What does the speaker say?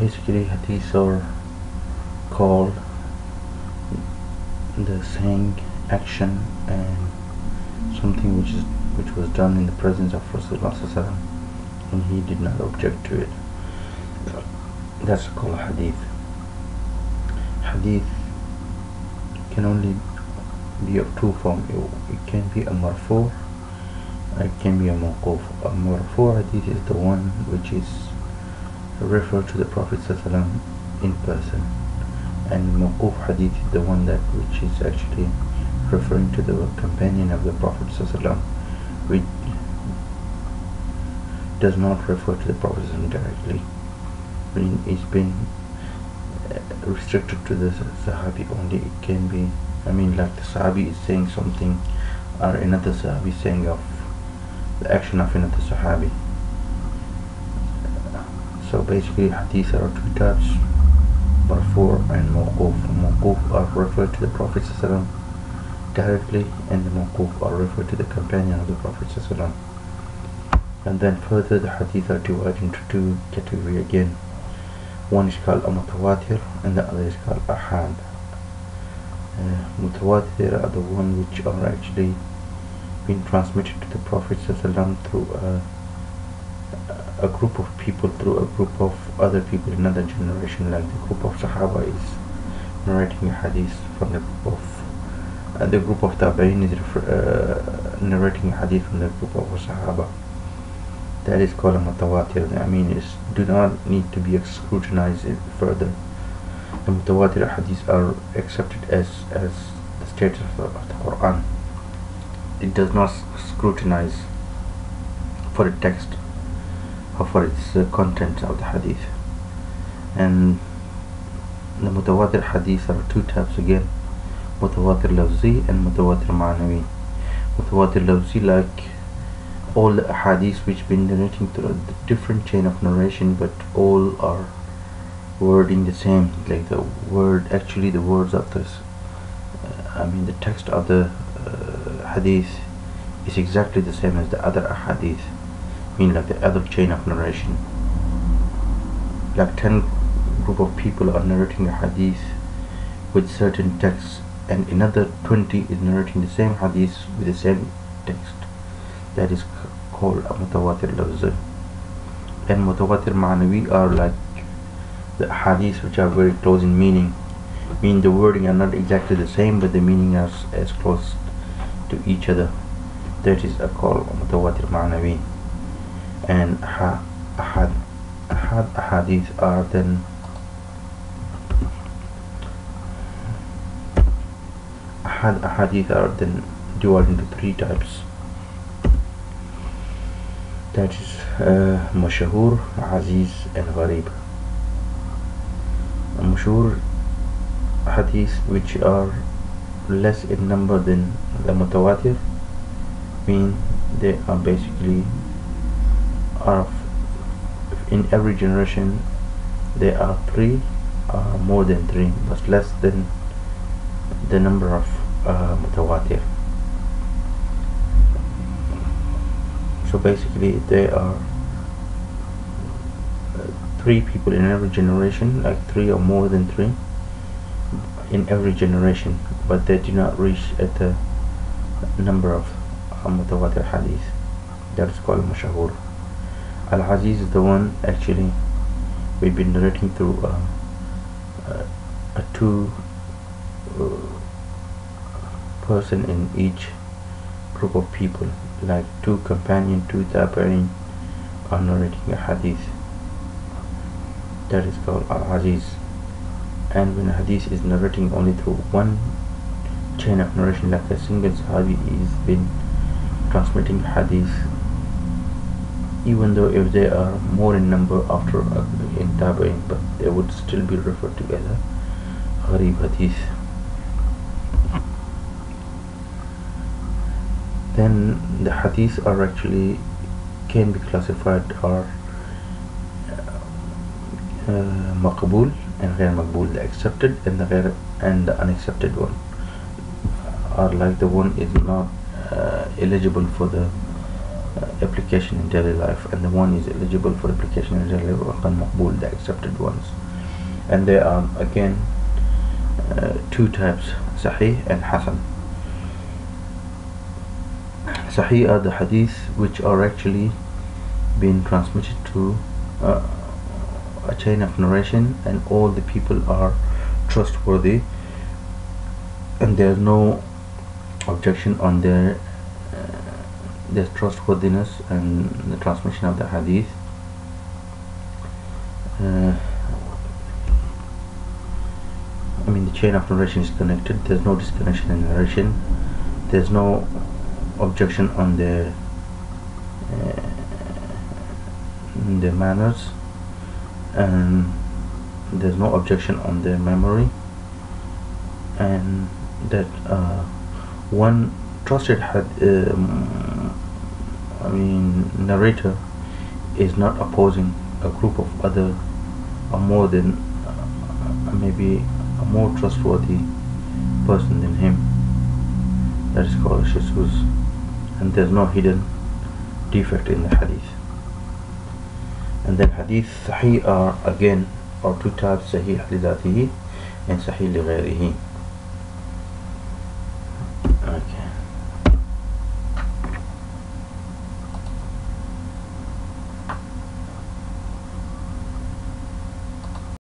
basically hadiths are called the saying, action, and something which was done in the presence of Rasulullah SAW, and he did not object to it. That's called hadith. Hadith can only be of two forms. It can be a marfu, it can be a mawquf. A marfu hadith is the one which is referred to the Prophet ﷺ in person, and mawquf hadith is the one which is actually referring to the companion of the Prophet ﷺ, which does not refer to the Prophet ﷺ directly. It's been restricted to the Sahabi only. It can be, like the Sahabi is saying something, or another Sahabi saying of the action of another Sahabi. So basically hadith are two types, marfu and mawquf. Mawquf are referred to the Prophet ﷺ directly, and the mawquf are referred to the companion of the Prophet ﷺ. And then further, the hadith are divided into two categories again. One is called a mutawatir and the other is called ahad. Mutawatir are the one which are actually being transmitted to the Prophet ﷺ through a group of people, through a group of other people in another generation, like the group of Sahaba is narrating a hadith from the group of Tabi'in is narrating a hadith from the group of Sahaba. That is called a mutawatir. It do not need to be scrutinized further. The mutawatir hadiths are accepted as the status of the Quran. It does not scrutinize for the text or for its content of the hadith. And the mutawatir hadiths are two types again: mutawatir lafzi and mutawatir ma'nawi. Mutawatir lafzi, like all the hadiths which been narrating through a different chain of narration, but all are wording the same, like the words of this the text of the hadith is exactly the same as the other hadith, like the other chain of narration. Like 10 group of people are narrating a hadith with certain text, and another 20 is narrating the same hadith with the same text. That is called a mutawatir lafzi. And mutawatir ma'nawi are like the hadiths which are very close in meaning. The wording are not exactly the same, but the meaning is as close to each other. That is called mutawatir ma'nawi. And hadith are then hadith are then divided into three types. That is mashahur, aziz, and gharib. Mashahur hadith, which are less in number than the mutawatir, they are basically in every generation there are 3 or more than 3, but less than the number of mutawatir. So basically there are 3 people in every generation, like 3 or more than 3 in every generation, but they do not reach at the number of mutawatir hadith. That is called mashahur. Al-Aziz is the one actually we've been narrating through a 2 person in each group of people, like 2 companion, 2 tabi'in are narrating a hadith. That is called Al-Aziz. And when a hadith is narrating only through one chain of narration, like a single sahabi is been transmitting hadith, even though if they are more in number after in tabi'in, but they would still be referred to as a gharib hadith. Then the hadiths are actually can be classified or maqbool and ghair maqbool. The accepted and the unaccepted one are like the one is not eligible for the application in daily life, and the one is eligible for application in daily life, maqbul, the accepted ones. And there are again two types, sahih and hasan. Sahih are the hadith which are actually being transmitted to a chain of narration, and all the people are trustworthy, and there's no objection on their trustworthiness and the transmission of the hadith. I mean, the chain of narration is connected, there's no disconnection in narration, there's no objection on their manners, and there's no objection on their memory, and that one trusted narrator is not opposing a group of other or more than maybe a more trustworthy person than him. That is called shizuz, and there's no hidden defect in the hadith. And then hadith sahih are again two types, sahih li dhatihi and sahih li ghayrihi.